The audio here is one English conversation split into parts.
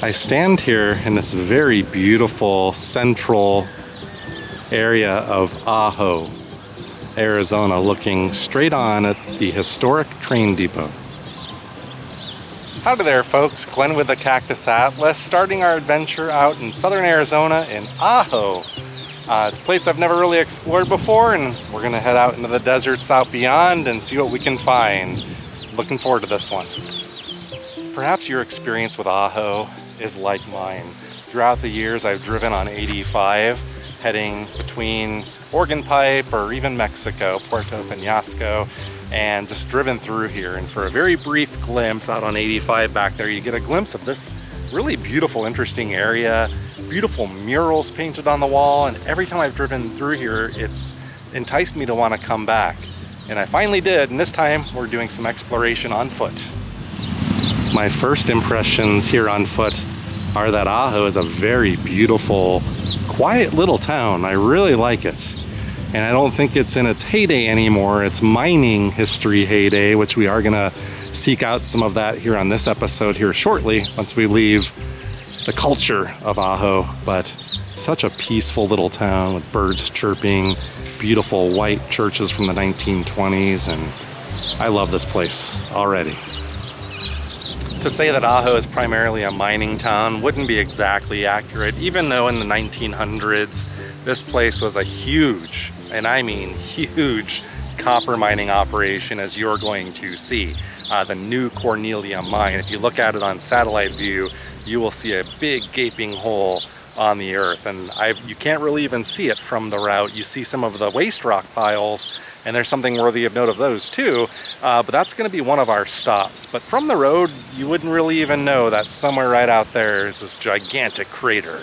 I stand here in this very beautiful central area of Ajo, Arizona, looking straight on at the historic train depot. Howdy there, folks. Glenn with the Cactus Atlas, starting our adventure out in southern Arizona in Ajo. It's a place I've never really explored before, and we're gonna head out into the deserts out beyond and see what we can find. Looking forward to this one. Perhaps your experience with Ajo is like mine. Throughout the years, I've driven on 85, heading between Organ Pipe or even Mexico, Puerto Penasco, and just driven through here. And for a very brief glimpse out on 85 back there, you get a glimpse of this really beautiful, interesting area, beautiful murals painted on the wall, and every time I've driven through here, it's enticed me to want to come back. And I finally did, and this time we're doing some exploration on foot. My first impressions here on foot are that Ajo is a very beautiful, quiet little town. I really like it. And I don't think it's in its heyday anymore. It's mining history heyday, which we are gonna seek out some of that here on this episode here shortly, once we leave the culture of Ajo. But such a peaceful little town with birds chirping, beautiful white churches from the 1920s, and I love this place already. To say that Ajo is primarily a mining town wouldn't be exactly accurate, even though in the 1900s, this place was a huge, and I mean huge, copper mining operation, as you're going to see. The new Cornelia Mine. If you look at it on satellite view, you will see a big gaping hole on the earth, and you can't really even see it from the route. You see some of the waste rock piles, and there's something worthy of note of those too, but that's going to be one of our stops. But from the road, you wouldn't really even know that somewhere right out there is this gigantic crater.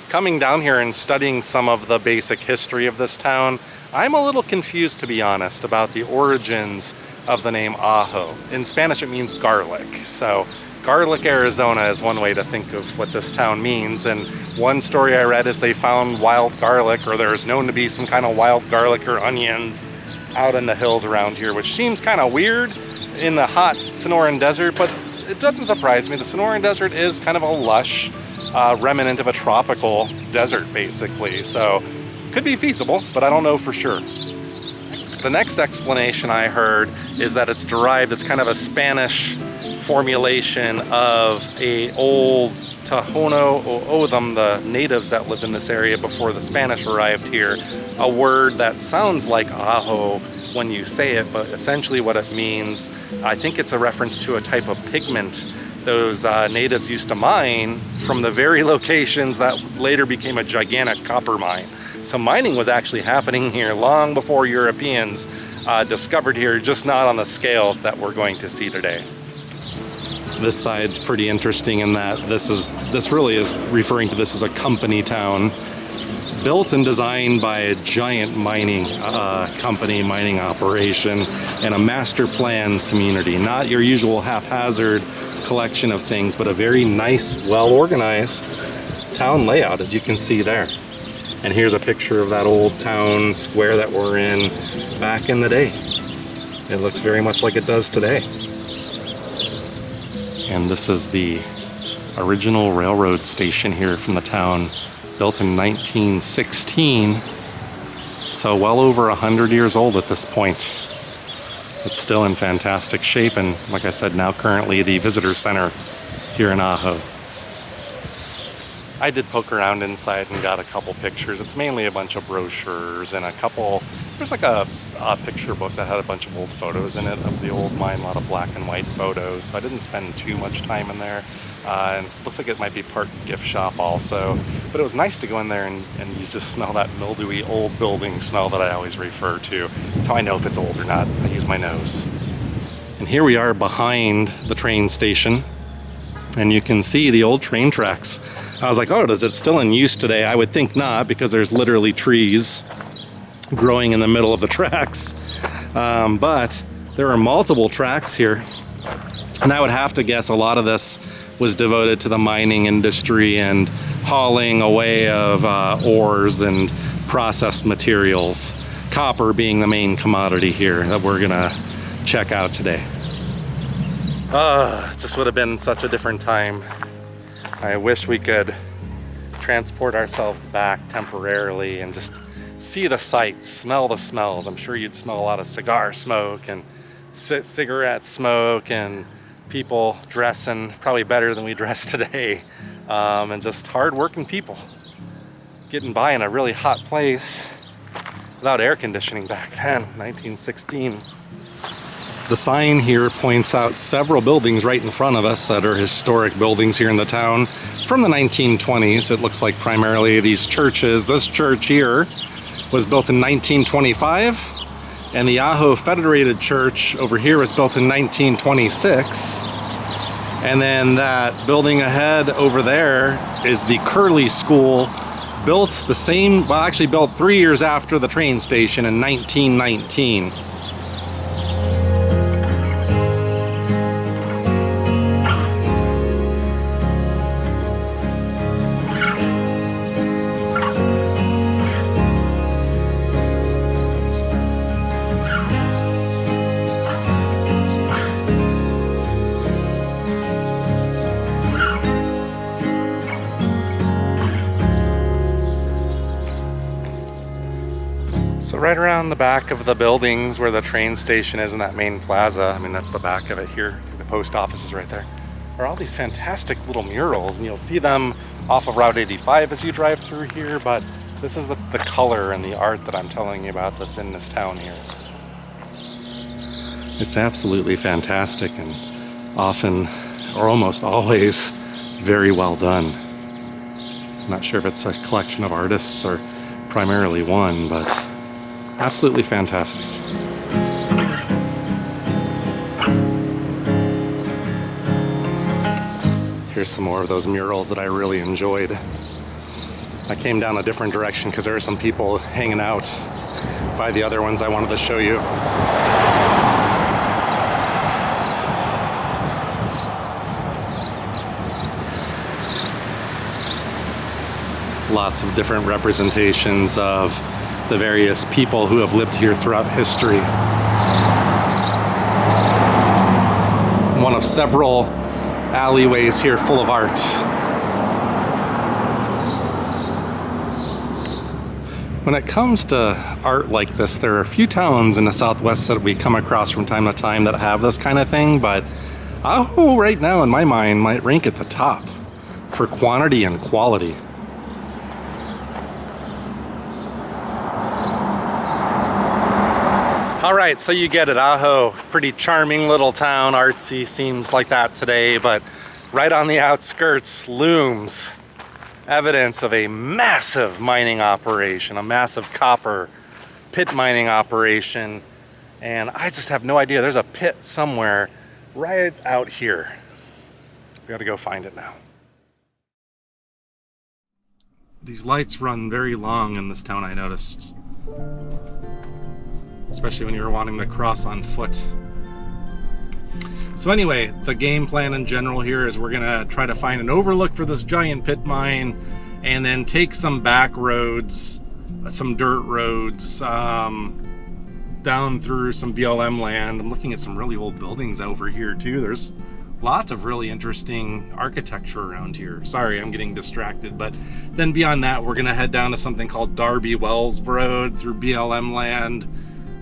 Coming down here and studying some of the basic history of this town, I'm a little confused, to be honest, about the origins of the name Ajo. In Spanish, it means garlic. So garlic, Arizona is one way to think of what this town means. And one story I read is they found wild garlic, or there's known to be some kind of wild garlic or onions out in the hills around here, which seems kind of weird in the hot Sonoran Desert, but it doesn't surprise me. The Sonoran Desert is kind of a lush remnant of a tropical desert, basically. So could be feasible, but I don't know for sure. The next explanation I heard is that it's derived as kind of a Spanish formulation of a old Tohono O'odham, the natives that lived in this area before the Spanish arrived here, a word that sounds like Ajo when you say it, but essentially what it means, I think it's a reference to a type of pigment those natives used to mine from the very locations that later became a gigantic copper mine. So mining was actually happening here long before Europeans discovered here, just not on the scales that we're going to see today. This side's pretty interesting in that this really is referring to this as a company town, built and designed by a giant mining company, mining operation, and a master planned community. Not your usual haphazard collection of things, but a very nice, well organized town layout, as you can see there. And here's a picture of that old town square that we're in back in the day. It looks very much like it does today. And this is the original railroad station here from the town, built in 1916. So well over 100 years old at this point. It's still in fantastic shape, and like I said, now currently the visitor center here in Ajo. I did poke around inside and got a couple pictures. It's mainly a bunch of brochures and there's like a picture book that had a bunch of old photos in it of the old mine, a lot of black and white photos. So I didn't spend too much time in there. And it looks like it might be part gift shop also. But it was nice to go in there and you just smell that mildewy old building smell that I always refer to. That's how I know if it's old or not. I use my nose. And here we are behind the train station, and you can see the old train tracks. I was like, oh, is it still in use today? I would think not, because there's literally trees growing in the middle of the tracks. But there are multiple tracks here. And I would have to guess a lot of this was devoted to the mining industry and hauling away of ores and processed materials. Copper being the main commodity here that we're gonna check out today. It just would have been such a different time I wish we could transport ourselves back temporarily and just see the sights, smell the smells. I'm sure you'd smell a lot of cigar smoke and cigarette smoke and people dressing probably better than we dress today, and just hard-working people getting by in a really hot place without air conditioning back then, 1916. The sign here points out several buildings right in front of us that are historic buildings here in the town from the 1920s. It looks like primarily these churches. This church here was built in 1925, and the Ajo Federated Church over here was built in 1926. And then that building ahead over there is the Curley School, built the same, well, actually built 3 years after the train station in 1919. So right around the back of the buildings where the train station is in that main plaza, I mean that's the back of it here, the post office is right there, are all these fantastic little murals, and you'll see them off of Route 85 as you drive through here, but this is the color and the art that I'm telling you about that's in this town here. It's absolutely fantastic and often, or almost always, very well done. I'm not sure if it's a collection of artists or primarily one, but absolutely fantastic. Here's some more of those murals that I really enjoyed. I came down a different direction because there are some people hanging out by the other ones I wanted to show you. Lots of different representations of the various people who have lived here throughout history. One of several alleyways here full of art. When it comes to art like this, there are a few towns in the Southwest that we come across from time to time that have this kind of thing, but Ajo right now in my mind might rank at the top for quantity and quality. All right, so you get it, Ajo, pretty charming little town, artsy, seems like that today, but right on the outskirts looms evidence of a massive mining operation, a massive copper pit mining operation, and I just have no idea. There's a pit somewhere right out here. We gotta go find it now. These lights run very long in this town, I noticed. Especially when you were wanting to cross on foot. So anyway, the game plan in general here is we're gonna try to find an overlook for this giant pit mine and then take some back roads, some dirt roads, down through some BLM land. I'm looking at some really old buildings over here too. There's lots of really interesting architecture around here. Sorry, I'm getting distracted, but then beyond that, we're gonna head down to something called Darby Wells Road through BLM land,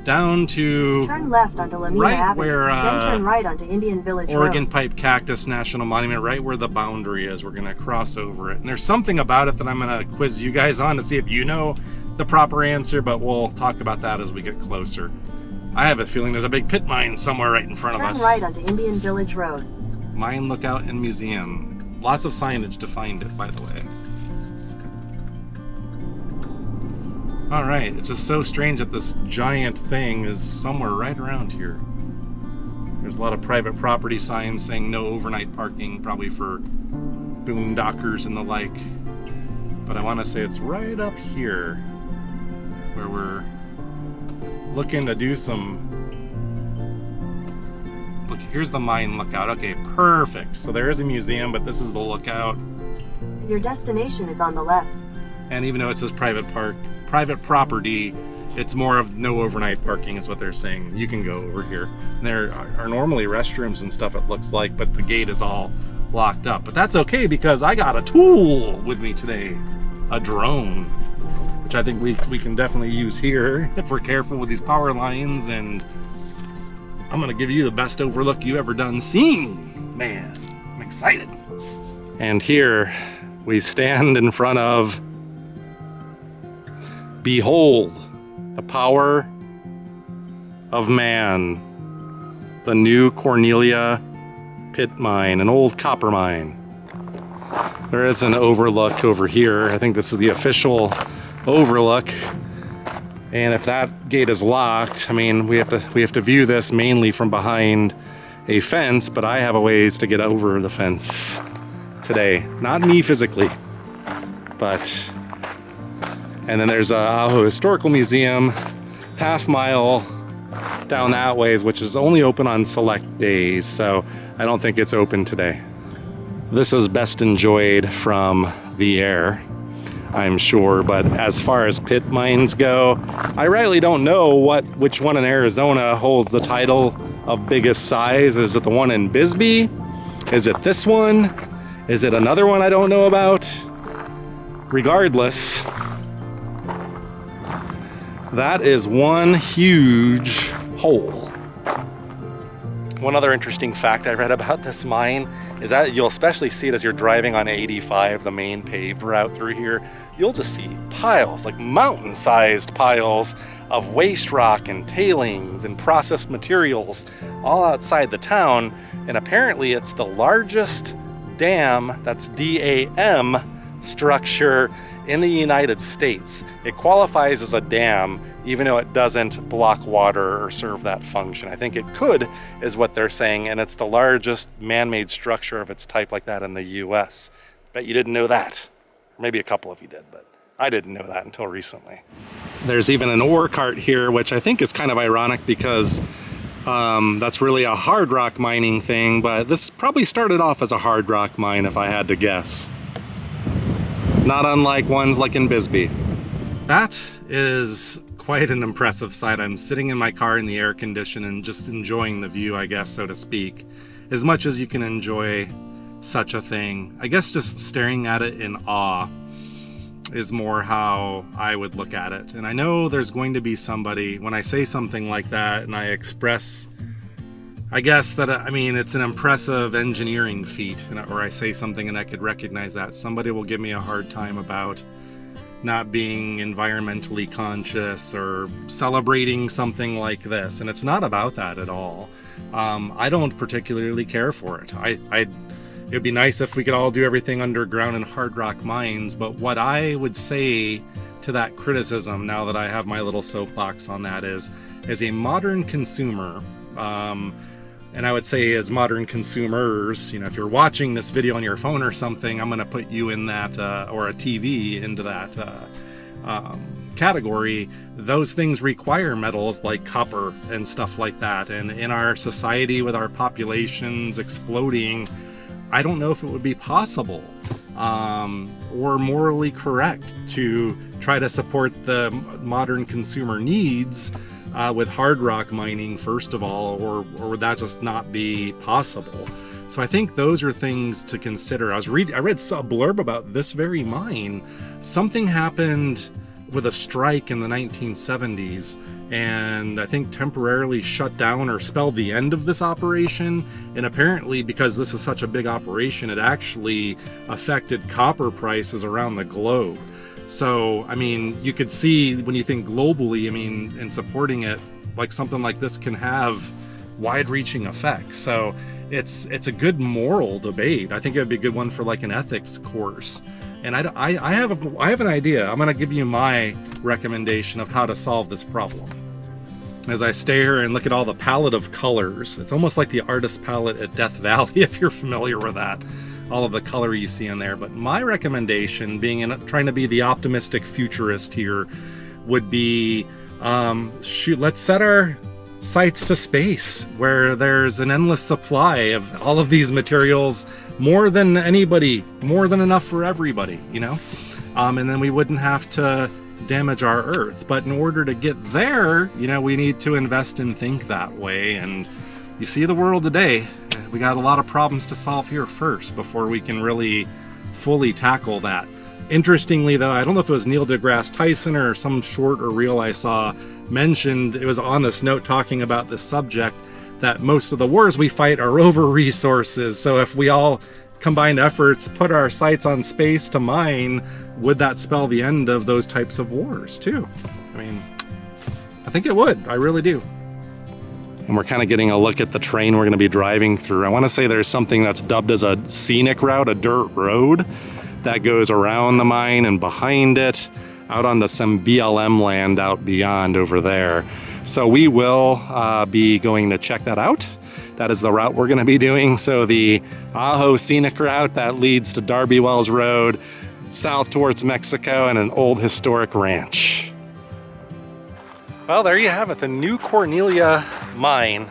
down to turn left onto Lamina right Avenue, where then turn right onto Indian Village Oregon Road. Pipe Cactus National Monument, right where the boundary is. We're gonna cross over it, and there's something about it that I'm gonna quiz you guys on to see if you know the proper answer, but we'll talk about that as we get closer. I have a feeling there's a big pit mine somewhere right in front of us. Turn right onto Indian Village Road. Mine Lookout and Museum. Lots of signage to find it, by the way. All right, it's just so strange that this giant thing is somewhere right around here. There's a lot of private property signs saying no overnight parking, probably for boondockers and the like. But I want to say it's right up here where we're looking to do some... Look, here's the Mine Lookout. Okay, perfect. So there is a museum, but this is the lookout. Your destination is on the left. And even though it says private property, it's more of no overnight parking is what they're saying. You can go over here. And there are normally restrooms and stuff, it looks like, but the gate is all locked up. But that's okay because I got a tool with me today, a drone, which I think we can definitely use here if we're careful with these power lines. And I'm gonna give you the best overlook you ever done seen. Man, I'm excited. And here we stand in front of, behold, the power of man, the new Cornelia pit mine, an old copper mine. There is an overlook over here. I think this is the official overlook. And if that gate is locked, I mean, we have to view this mainly from behind a fence, but I have a ways to get over the fence today. Not me physically, but... And then there's a Ajo Historical Museum, half-mile down that ways, which is only open on select days, so I don't think it's open today. This is best enjoyed from the air, I'm sure, but as far as pit mines go, I really don't know which one in Arizona holds the title of biggest size. Is it the one in Bisbee? Is it this one? Is it another one I don't know about? Regardless, that is one huge hole. One other interesting fact I read about this mine is that you'll especially see it as you're driving on 85, the main paved route through here. You'll just see piles, like mountain-sized piles of waste rock and tailings and processed materials all outside the town. And apparently it's the largest dam, that's D-A-M, structure in the United States. It qualifies as a dam even though it doesn't block water or serve that function. I think it could, is what they're saying, and it's the largest man-made structure of its type like that in the US. Bet you didn't know that. Maybe a couple of you did, but I didn't know that until recently. There's even an ore cart here, which I think is kind of ironic because that's really a hard rock mining thing, but this probably started off as a hard rock mine if I had to guess. Not unlike ones like in Bisbee. That is quite an impressive sight. I'm sitting in my car in the air condition and just enjoying the view, I guess, so to speak, as much as you can enjoy such a thing. I guess just staring at it in awe is more how I would look at it. And I know there's going to be somebody, when I say something like that and I express, I guess that, I mean, it's an impressive engineering feat, or I say something and I could recognize that, somebody will give me a hard time about not being environmentally conscious or celebrating something like this. And it's not about that at all. I don't particularly care for it. It'd be nice if we could all do everything underground in hard rock mines, but what I would say to that criticism, now that I have my little soapbox on that, is, as a modern consumer, and I would say as modern consumers, you know, if you're watching this video on your phone or something, I'm going to put you in that, or a TV into that category. Those things require metals like copper and stuff like that. And in our society, with our populations exploding, I don't know if it would be possible or morally correct to try to support the modern consumer needs with hard rock mining, first of all, or would that just not be possible? So I think those are things to consider. I read a blurb about this very mine. Something happened with a strike in the 1970s, and I think temporarily shut down or spelled the end of this operation. And apparently, because this is such a big operation, it actually affected copper prices around the globe. So, I mean, you could see when you think globally, I mean, in supporting it, like something like this can have wide-reaching effects. So it's a good moral debate. I think it would be a good one for like an ethics course. And I have an idea. I'm going to give you my recommendation of how to solve this problem. As I stay here and look at all the palette of colors, it's almost like the artist palette at Death Valley, if you're familiar with that. All of the color you see in there. But my recommendation, trying to be the optimistic futurist here, would be, let's set our sights to space, where there's an endless supply of all of these materials, more than anybody, more than enough for everybody, you know? And then we wouldn't have to damage our Earth. But in order to get there, you know, we need to invest and think that way. And you see the world today, we got a lot of problems to solve here first before we can really fully tackle that. Interestingly though, I don't know if it was Neil deGrasse Tyson or some short or reel I saw mentioned, it was on this note talking about this subject, that most of the wars we fight are over resources. So if we all combined efforts put our sights on space to mine, would that spell the end of those types of wars too? I mean, I think it would. I really do. And we're kind of getting a look at the terrain we're going to be driving through. I want to say there's something that's dubbed as a scenic route, a dirt road that goes around the mine and behind it out onto some BLM land out beyond over there. So we will be going to check that out. That is the route we're going to be doing. So the Ajo scenic route that leads to Darby Wells Road, south towards Mexico, and an old historic ranch. Well, there you have it, the new Cornelia Mine.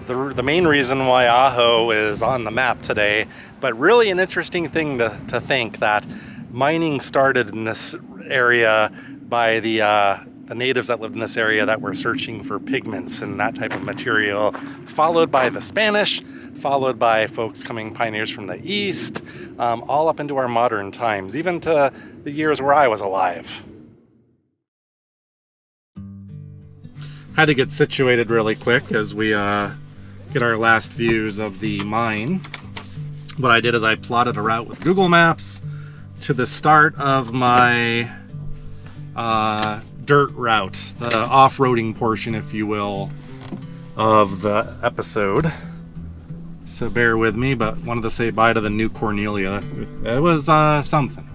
The main reason why Ajo is on the map today, but really an interesting thing to think that mining started in this area by the natives that lived in this area that were searching for pigments and that type of material, followed by the Spanish, followed by folks coming, pioneers from the east, all up into our modern times, even to the years where I was alive. Had to get situated really quick as we get our last views of the mine. What I did is I plotted a route with Google Maps to the start of my dirt route, the off-roading portion, if you will, of the episode. So bear with me, but wanted to say bye to the new Cornelia. It was something.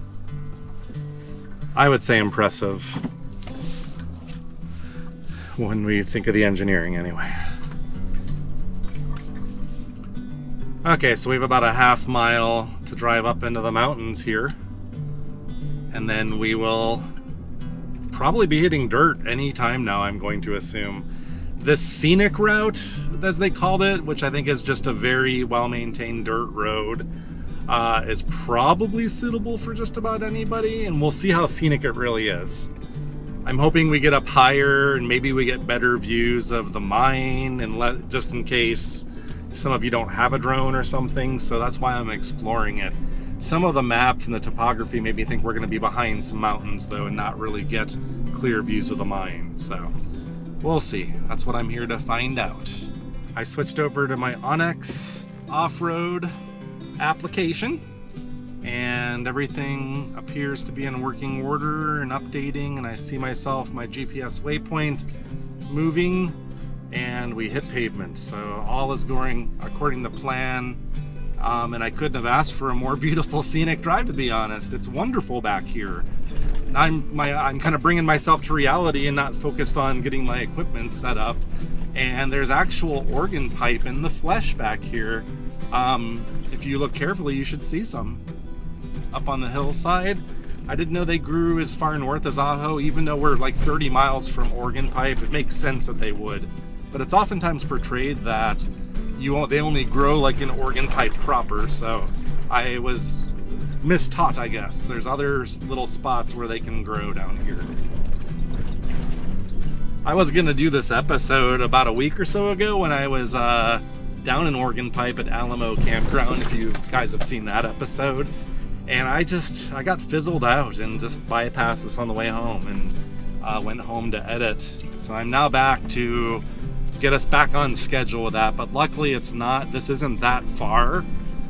I would say impressive when we think of the engineering anyway. Okay, so we have about a half mile to drive up into the mountains here. And then we will probably be hitting dirt anytime now, I'm going to assume. This scenic route, as they called it, which I think is just a very well-maintained dirt road, is probably suitable for just about anybody, and we'll see how scenic it really is. I'm hoping we get up higher and maybe we get better views of the mine, and just in case some of you don't have a drone or something, so that's why I'm exploring it. Some of the maps and the topography made me think we're going to be behind some mountains though and not really get clear views of the mine, so we'll see. That's what I'm here to find out. I switched over to my Onyx off-road application and everything appears to be in working order and updating, and I see my GPS waypoint moving, and we hit pavement, so all is going according to plan. And I couldn't have asked for a more beautiful scenic drive, to be honest. It's wonderful back here. I'm kind of bringing myself to reality and not focused on getting my equipment set up. And there's actual organ pipe in the flesh back here. If you look carefully, you should see some up on the hillside. I didn't know they grew as far north as Ajo, even though we're like 30 miles from organ pipe. It makes sense that they would, but it's oftentimes portrayed that they only grow like in organ pipe proper, so I was mistaught, I guess. There's other little spots where they can grow down here. I was gonna do this episode about a week or so ago when I was down in organ pipe at Alamo Campground, if you guys have seen that episode, and I got fizzled out and just bypassed this on the way home and went home to edit. So I'm now back to get us back on schedule with that, but luckily this isn't that far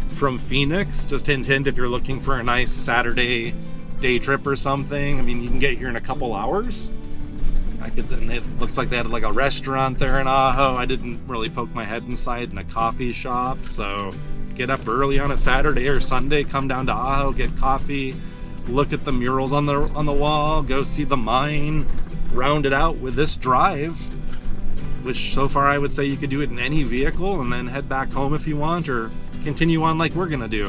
from Phoenix. Just hint if you're looking for a nice Saturday day trip or something. I mean, you can get here in a couple hours. And it looks like they had like a restaurant there in Ajo. I didn't really poke my head inside in a coffee shop, so get up early on a Saturday or Sunday, come down to Ajo, get coffee, look at the murals on the wall, go see the mine, round it out with this drive, which so far I would say you could do it in any vehicle, and then head back home if you want, or continue on like we're gonna do.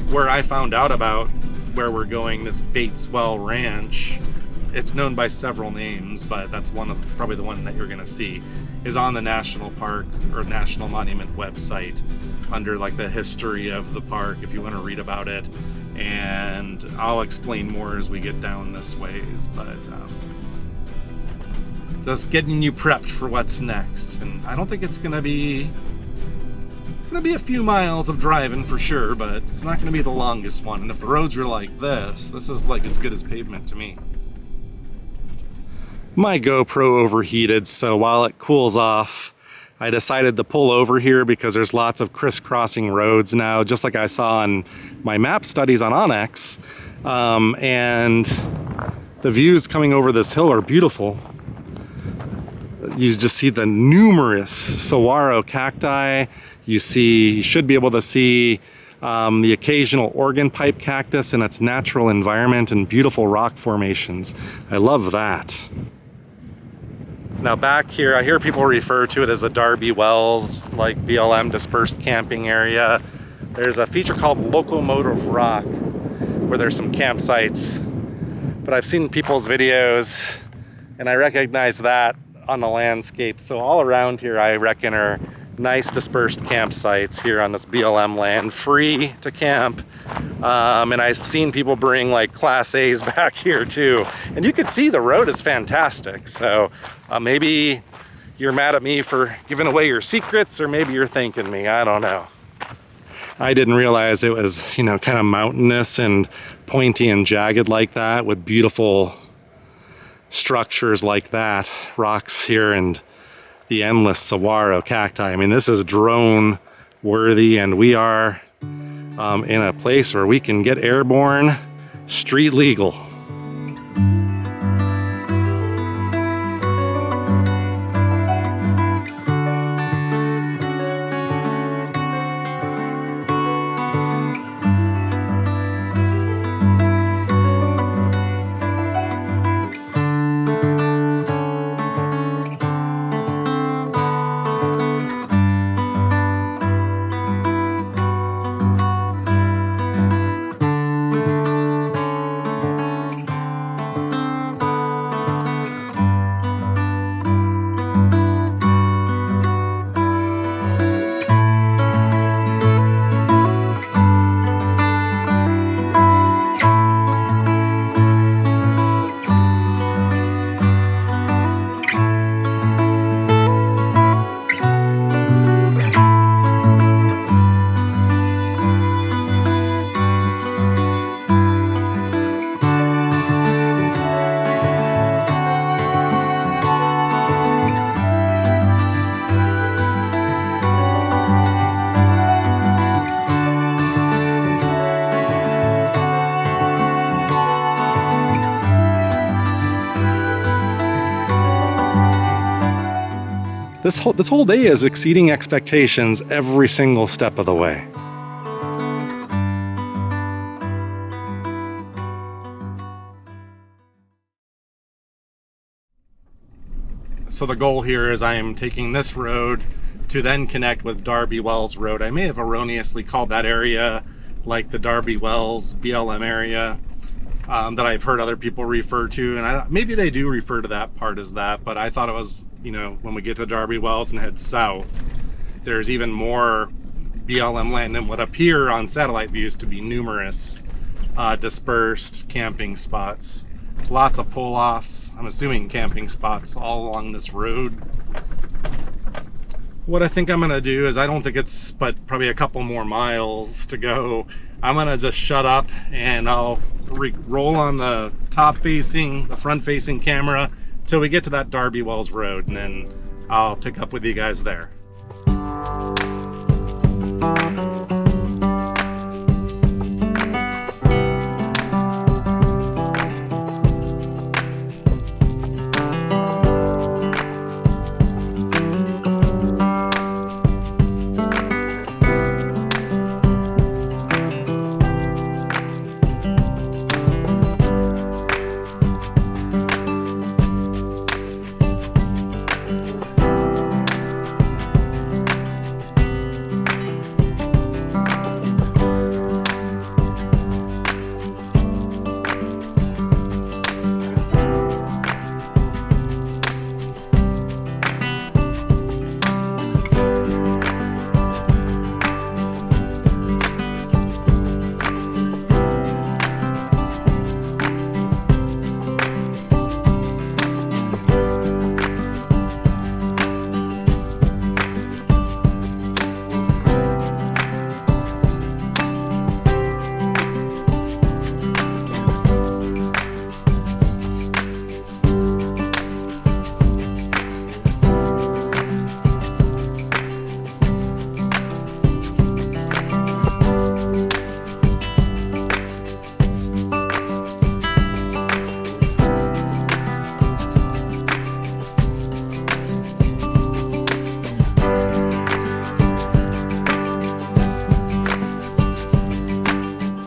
Where I found out about where we're going, this Bateswell Ranch, it's known by several names, but that's probably the one that you're gonna see, is on the National Park or National Monument website under like the history of the park if you want to read about it, and I'll explain more as we get down this ways. But just getting you prepped for what's next. And I don't think it's gonna be a few miles of driving for sure, but it's not gonna be the longest one. And if the roads are like this is like as good as pavement to me. My GoPro overheated, so while it cools off, I decided to pull over here because there's lots of crisscrossing roads now, just like I saw in my map studies on Onyx. And the views coming over this hill are beautiful. You just see the numerous saguaro cacti. You should be able to see the occasional organ pipe cactus in its natural environment and beautiful rock formations. I love that. Now back here, I hear people refer to it as the Darby Wells, like BLM dispersed camping area. There's a feature called Locomotive Rock, where there's some campsites. But I've seen people's videos, and I recognize that on the landscape. So all around here, I reckon, are nice dispersed campsites here on this BLM land, free to camp. And I've seen people bring like Class A's back here too. And you can see the road is fantastic. So maybe you're mad at me for giving away your secrets, or maybe you're thanking me, I don't know. I didn't realize it was, you know, kind of mountainous and pointy and jagged like that, with beautiful structures like that, rocks here, and the endless saguaro cacti. I mean, this is drone worthy, and we are in a place where we can get airborne, street legal. This whole day is exceeding expectations every single step of the way. So the goal here is I am taking this road to then connect with Darby Wells Road. I may have erroneously called that area like the Darby Wells BLM area that I've heard other people refer to, and maybe they do refer to that part as that, but I thought it was, you know, when we get to Darby Wells and head south, there's even more BLM land than what appear on satellite views to be numerous dispersed camping spots. Lots of pull-offs, I'm assuming camping spots all along this road. What I think I'm gonna do is, I don't think it's but probably a couple more miles to go. I'm gonna just shut up and I'll roll on the front-facing camera till we get to that Darby Wells Road, and then I'll pick up with you guys there.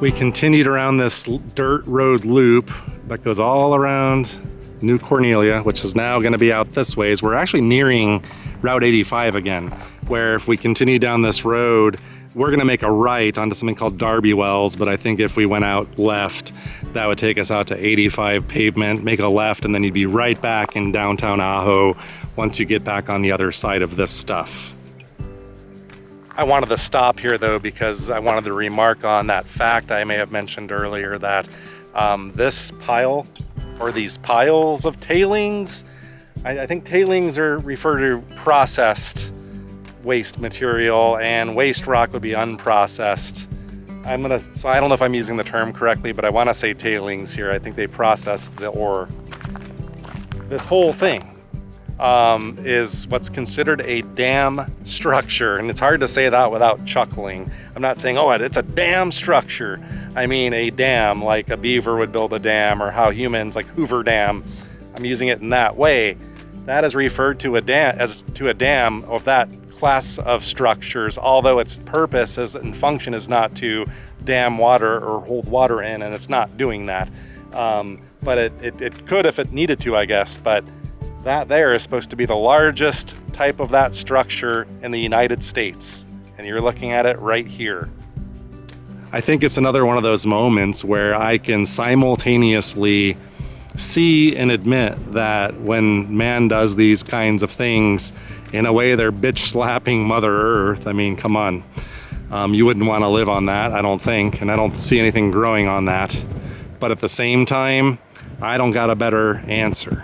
We continued around this dirt road loop that goes all around New Cornelia, which is now going to be out this ways. We're actually nearing Route 85 again, where if we continue down this road, we're going to make a right onto something called Darby Wells, but I think if we went out left, that would take us out to 85 pavement, make a left, and then you'd be right back in downtown Ajo once you get back on the other side of this stuff. I wanted to stop here though because I wanted to remark on that fact I may have mentioned earlier that this pile, or these piles of tailings, I think tailings are referred to processed waste material, and waste rock would be unprocessed. So I don't know if I'm using the term correctly, but I want to say tailings here. I think they process the ore. This whole thing is what's considered a dam structure, and it's hard to say that without chuckling. I'm not saying, oh, it's a dam structure. I mean a dam, like a beaver would build a dam, or how humans, like Hoover Dam. I'm using it in that way. That is referred to a dam of that class of structures, although its purpose and function is not to dam water or hold water in, and it's not doing that. But it could if it needed to, I guess. But that there is supposed to be the largest type of that structure in the United States, and you're looking at it right here. I think it's another one of those moments where I can simultaneously see and admit that when man does these kinds of things, in a way they're bitch slapping Mother Earth. I mean, come on. You wouldn't want to live on that, I don't think, and I don't see anything growing on that. But at the same time, I don't got a better answer.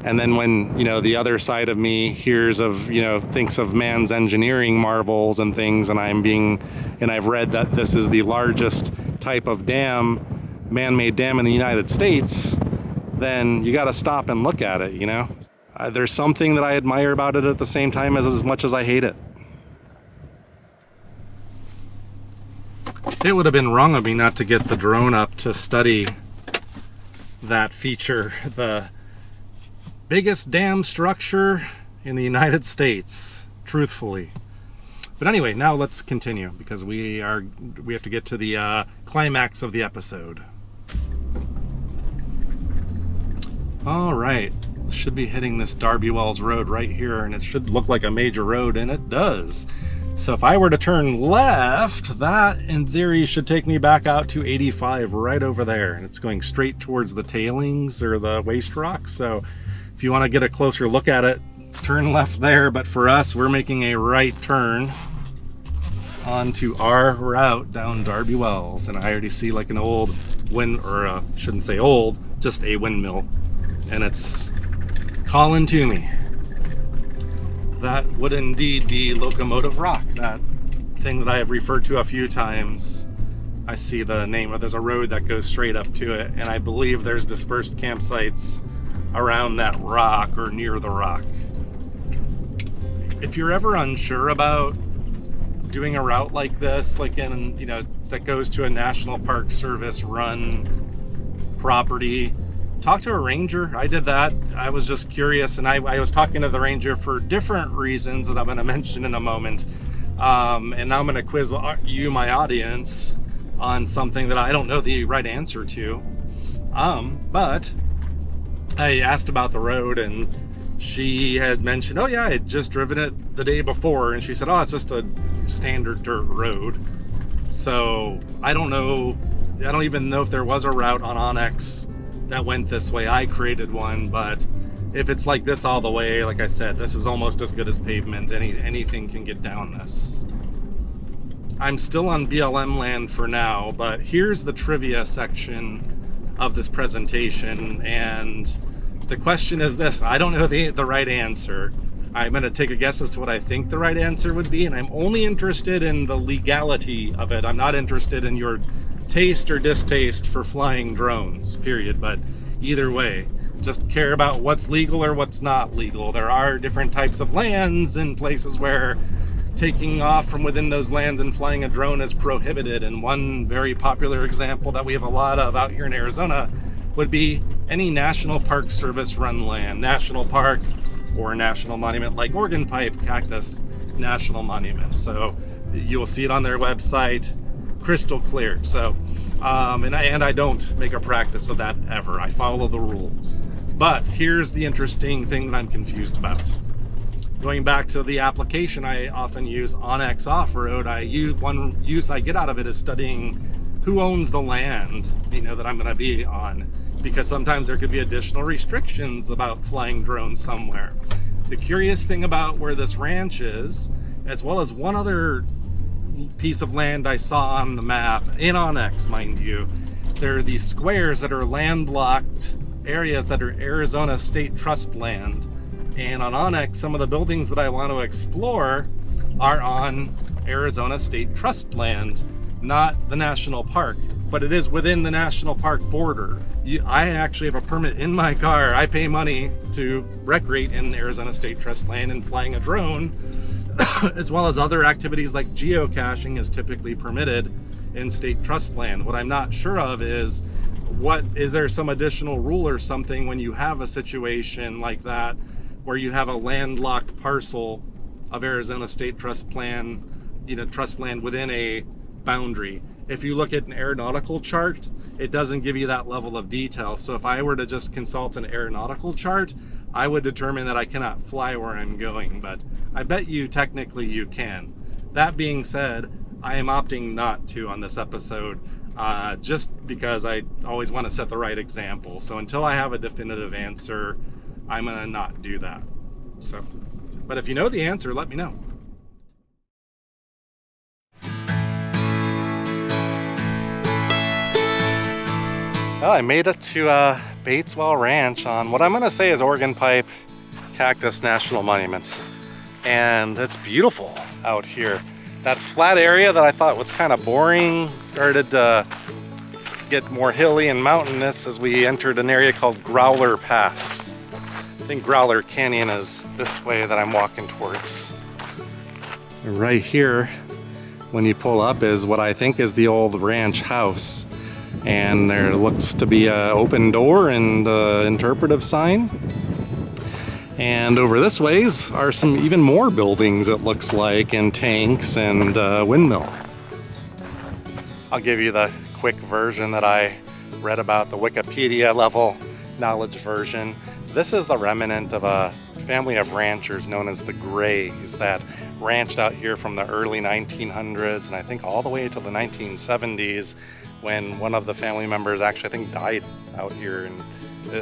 And then when, the other side of me hears of, thinks of man's engineering marvels and things, and I've read that this is the largest type of dam, man-made dam in the United States, then you got to stop and look at it, There's something that I admire about it at the same time as much as I hate it. It would have been wrong of me not to get the drone up to study that feature, the biggest dam structure in the United States, truthfully. But anyway, now let's continue because we have to get to the climax of the episode. All right, should be hitting this Darby Wells Road right here, and it should look like a major road, and it does. So if I were to turn left, that in theory should take me back out to 85 right over there, and it's going straight towards the tailings or the waste rock. So if you want to get a closer look at it, turn left there. But for us, we're making a right turn onto our route down Darby Wells, and I already see like an old shouldn't say old, just a windmill, and it's calling to me. That would indeed be Locomotive Rock, that thing that I have referred to a few times. I see the name there's a road that goes straight up to it, and I believe there's dispersed campsites around that rock or near the rock. If you're ever unsure about doing a route like this, like that goes to a National Park Service run property, talk to a ranger. I did that. I was just curious, and I was talking to the ranger for different reasons that I'm going to mention in a moment. And now I'm going to quiz you, my audience, on something that I don't know the right answer to. But I asked about the road, and she had mentioned, oh yeah, I had just driven it the day before, and she said, oh, it's just a standard dirt road. So I don't know. I don't even know if there was a route on Onyx that went this way. I created one, but if it's like this all the way, like I said, this is almost as good as pavement. Anything can get down this. I'm still on BLM land for now, but here's the trivia section of this presentation, and the question is this. I don't know the right answer. I'm going to take a guess as to what I think the right answer would be, and I'm only interested in the legality of it. I'm not interested in your taste or distaste for flying drones, period. But either way, just care about what's legal or what's not legal. There are different types of lands and places where taking off from within those lands and flying a drone is prohibited. And one very popular example that we have a lot of out here in Arizona would be any National Park Service run land, national park or national monument like Organ Pipe, Cactus National Monument. So you'll see it on their website. crystal clear. So, and I don't make a practice of that ever. I follow the rules. But here's the interesting thing that I'm confused about. Going back to the application I often use, Onyx Off-Road, one use I get out of it is studying who owns the land, that I'm gonna be on. Because sometimes there could be additional restrictions about flying drones somewhere. The curious thing about where this ranch is, as well as one other piece of land I saw on the map, in Onyx, mind you, there are these squares that are landlocked areas that are Arizona State Trust land. And on Onyx, some of the buildings that I want to explore are on Arizona State Trust land, not the national park, but it is within the national park border. I actually have a permit in my car. I pay money to recreate in Arizona State Trust land, and flying a drone, as well as other activities like geocaching, is typically permitted in state trust land. What I'm not sure of is, is there some additional rule or something when you have a situation like that, where you have a landlocked parcel of Arizona State Trust plan, trust land within a boundary. If you look at an aeronautical chart, it doesn't give you that level of detail. So if I were to just consult an aeronautical chart, I would determine that I cannot fly where I'm going, but I bet you technically you can. That being said, I am opting not to on this episode, just because I always want to set the right example. So until I have a definitive answer, I'm gonna not do that. So, but if you know the answer, let me know. Well, I made it to Bateswell Ranch on what I'm gonna say is Organ Pipe Cactus National Monument. And it's beautiful out here. That flat area that I thought was kind of boring started to get more hilly and mountainous as we entered an area called Growler Pass. I think Growler Canyon is this way that I'm walking towards. Right here, when you pull up, is what I think is the old ranch house. And there looks to be an open door and an interpretive sign. And over this ways are some even more buildings, it looks like, and tanks and windmill. I'll give you the quick version that I read about, the Wikipedia level knowledge version. This is the remnant of a family of ranchers known as the Grays that ranched out here from the early 1900s and I think all the way to the 1970s, when one of the family members actually, I think, died out here and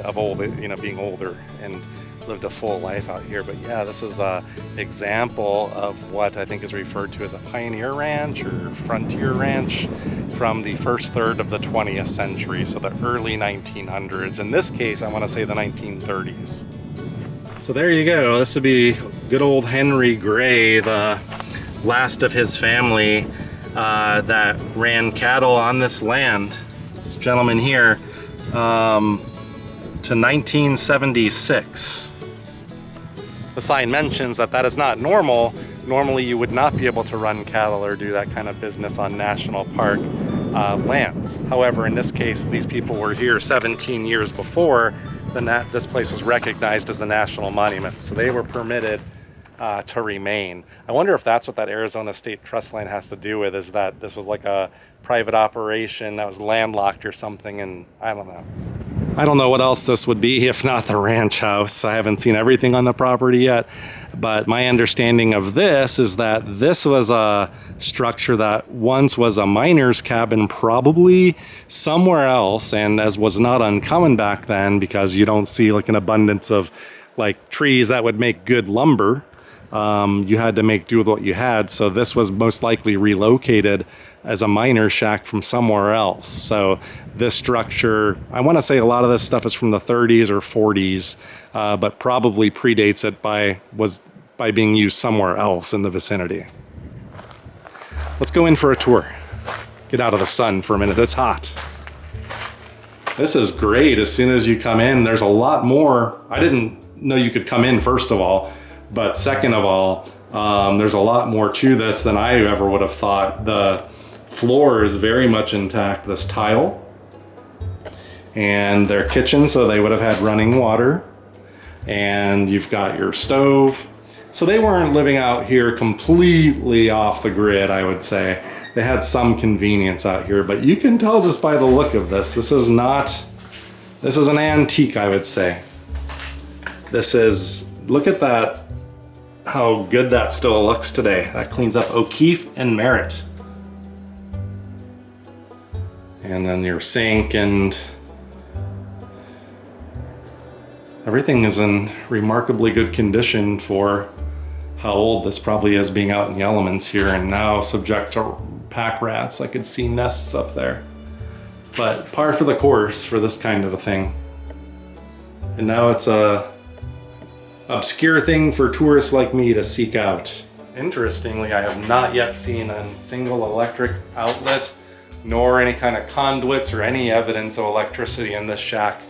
of old, being older, and lived a full life out here. But yeah, this is an example of what I think is referred to as a pioneer ranch or frontier ranch from the first third of the 20th century, so the early 1900s. In this case, I want to say the 1930s. So there you go. This would be good old Henry Gray, the last of his family that ran cattle on this land. This gentleman here, to 1976. The sign mentions that is not normal. Normally you would not be able to run cattle or do that kind of business on national park lands. However, in this case, these people were here 17 years before this place was recognized as a national monument. So they were permitted to remain. I wonder if that's what that Arizona State Trust land has to do with, is that this was like a private operation that was landlocked or something, and I don't know. I don't know what else this would be if not the ranch house. I haven't seen everything on the property yet, but my understanding of this is that this was a structure that once was a miner's cabin, probably somewhere else, and as was not uncommon back then because you don't see like an abundance of like trees that would make good lumber. You had to make do with what you had, so this was most likely relocated as a miner shack from somewhere else. So this structure, I want to say a lot of this stuff is from the 30s or 40s, but probably predates it by being used somewhere else in the vicinity. Let's go in for a tour. Get out of the sun for a minute, it's hot. This is great. As soon as you come in, there's a lot more. I didn't know you could come in, first of all, but second of all, there's a lot more to this than I ever would have thought. The floor is very much intact, this tile, and their kitchen, so they would have had running water, and you've got your stove. So they weren't living out here completely off the grid, I would say. They had some convenience out here, but you can tell just by the look of this. This is an antique, I would say. Look at that, how good that still looks today. That cleans up O'Keefe and Merritt. And then your sink and everything is in remarkably good condition for how old this probably is, being out in the elements here and now subject to pack rats. I could see nests up there. But par for the course for this kind of a thing. And now it's a obscure thing for tourists like me to seek out. Interestingly, I have not yet seen a single electric outlet, nor any kind of conduits or any evidence of electricity in this shack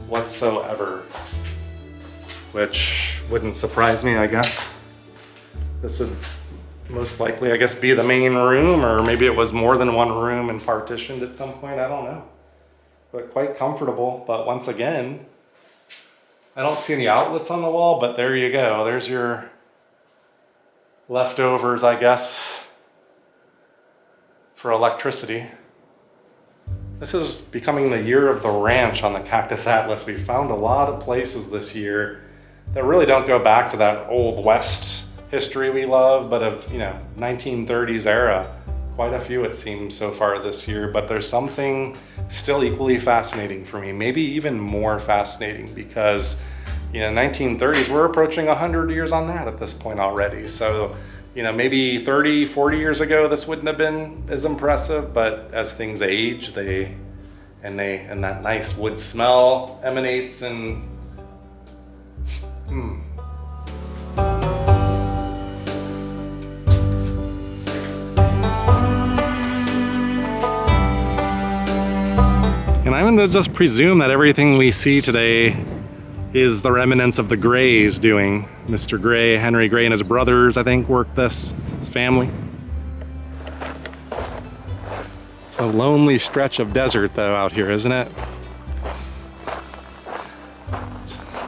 whatsoever. Which wouldn't surprise me, I guess. This would most likely, I guess, be the main room, or maybe it was more than one room and partitioned at some point, I don't know. But quite comfortable, but once again, I don't see any outlets on the wall, but there you go. There's your leftovers, I guess, for electricity. This is becoming the year of the ranch on the Cactus Atlas. We found a lot of places this year that really don't go back to that Old West history we love, but of, 1930s era. Quite a few it seems so far this year, but there's something still equally fascinating for me, maybe even more fascinating, because 1930s, we're approaching 100 years on that at this point already. So, maybe 30, 40 years ago, this wouldn't have been as impressive, but as things age, and that nice wood smell emanates, and And I'm going to just presume that everything we see today is the remnants of the Grays doing. Mr. Gray, Henry Gray, and his brothers, I think, worked this, his family. It's a lonely stretch of desert, though, out here, isn't it?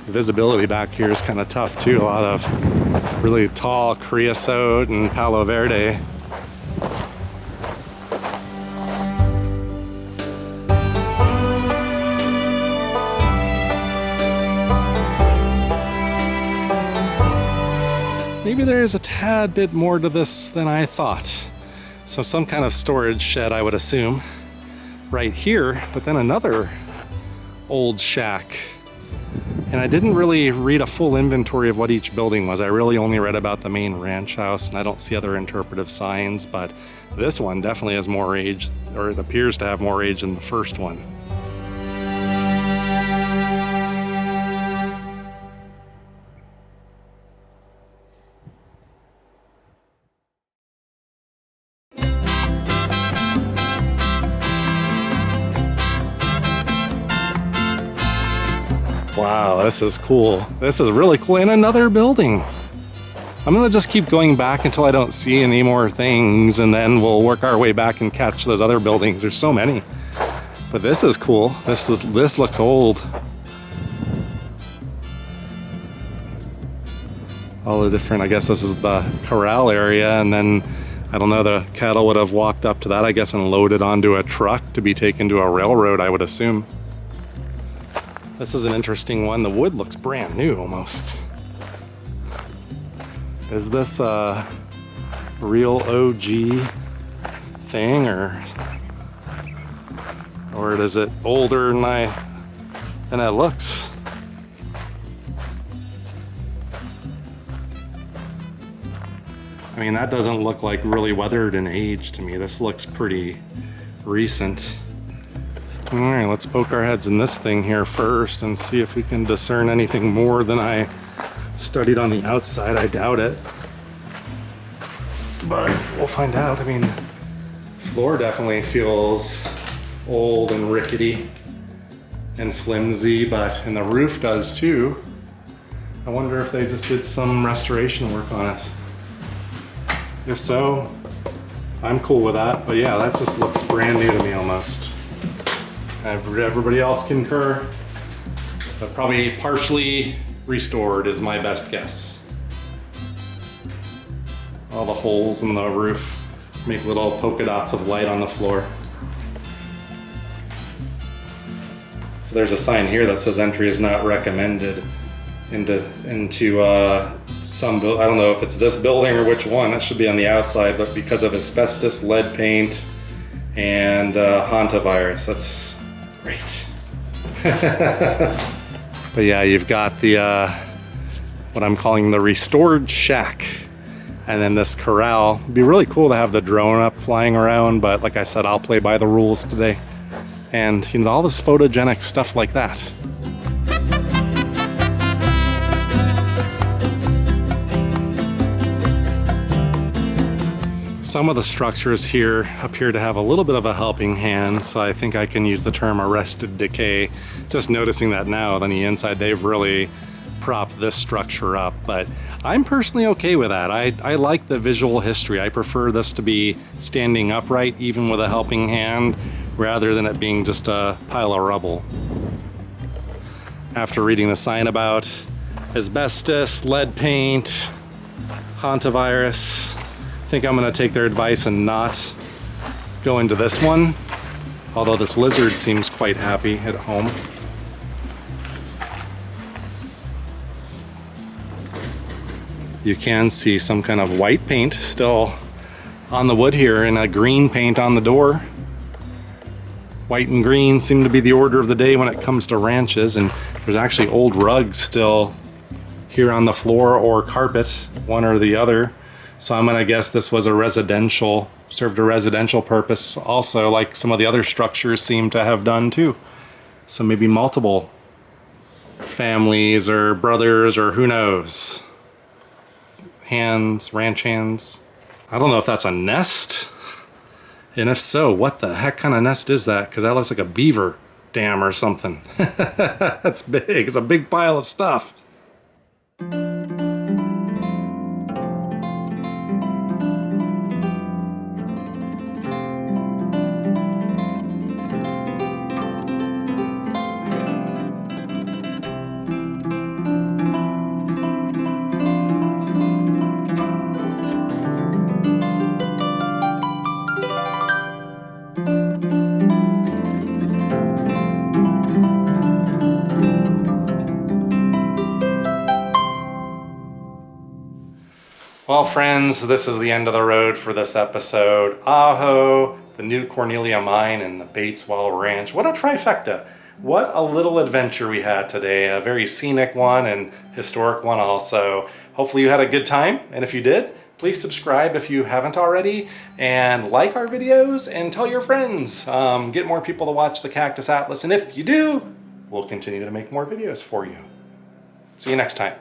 The visibility back here is kind of tough, too. A lot of really tall creosote and palo verde. Maybe there's a tad bit more to this than I thought. So some kind of storage shed, I would assume, right here, but then another old shack. And I didn't really read a full inventory of what each building was. I really only read about the main ranch house, and I don't see other interpretive signs, but this one definitely has more age, or it appears to have more age than the first one. Wow, this is cool. This is really cool. And another building. I'm gonna just keep going back until I don't see any more things, and then we'll work our way back and catch those other buildings. There's so many. But this is cool. This looks old. All the different, I guess this is the corral area, and then I don't know, the cattle would have walked up to that, I guess, and loaded onto a truck to be taken to a railroad, I would assume. This is an interesting one. The wood looks brand new almost. Is this a real OG thing, or is it older than it looks? I mean, that doesn't look like really weathered in age to me. This looks pretty recent. All right, let's poke our heads in this thing here first and see if we can discern anything more than I studied on the outside. I doubt it, but we'll find out. I mean, floor definitely feels old and rickety and flimsy, and the roof does too. I wonder if they just did some restoration work on it. If so, I'm cool with that, but yeah, that just looks brand new to me almost. Everybody else concur, but probably partially restored is my best guess. All the holes in the roof make little polka dots of light on the floor. So there's a sign here that says entry is not recommended into some building. I don't know if it's this building or which one. That should be on the outside, but because of asbestos, lead paint, and hantavirus. That's great. But yeah, you've got the what I'm calling the restored shack, and then this corral. It'd be really cool to have the drone up flying around, but like I said, I'll play by the rules today. And you know, all this photogenic stuff like that. Some of the structures here appear to have a little bit of a helping hand, so I think I can use the term arrested decay. Just noticing that now on the inside, they've really propped this structure up, but I'm personally okay with that. I like the visual history. I prefer this to be standing upright, even with a helping hand, rather than it being just a pile of rubble. After reading the sign about asbestos, lead paint, hantavirus, I think I'm gonna take their advice and not go into this one, although this lizard seems quite happy at home. You can see some kind of white paint still on the wood here and a green paint on the door. White and green seem to be the order of the day when it comes to ranches, and there's actually old rugs still here on the floor, or carpet, one or the other. So I'm gonna guess this was served a residential purpose also, like some of the other structures seem to have done too. So maybe multiple families or brothers, or who knows. Ranch hands. I don't know if that's a nest. And if so, what the heck kind of nest is that? Because that looks like a beaver dam or something. That's big. It's a big pile of stuff. Well, friends, this is the end of the road for this episode. Aho, the new Cornelia Mine, and the Bateswell Ranch. What a trifecta. What a little adventure we had today. A very scenic one and historic one also. Hopefully you had a good time, and if you did, please subscribe if you haven't already, and like our videos and tell your friends. Get more people to watch the Cactus Atlas, and if you do, we'll continue to make more videos for you. See you next time.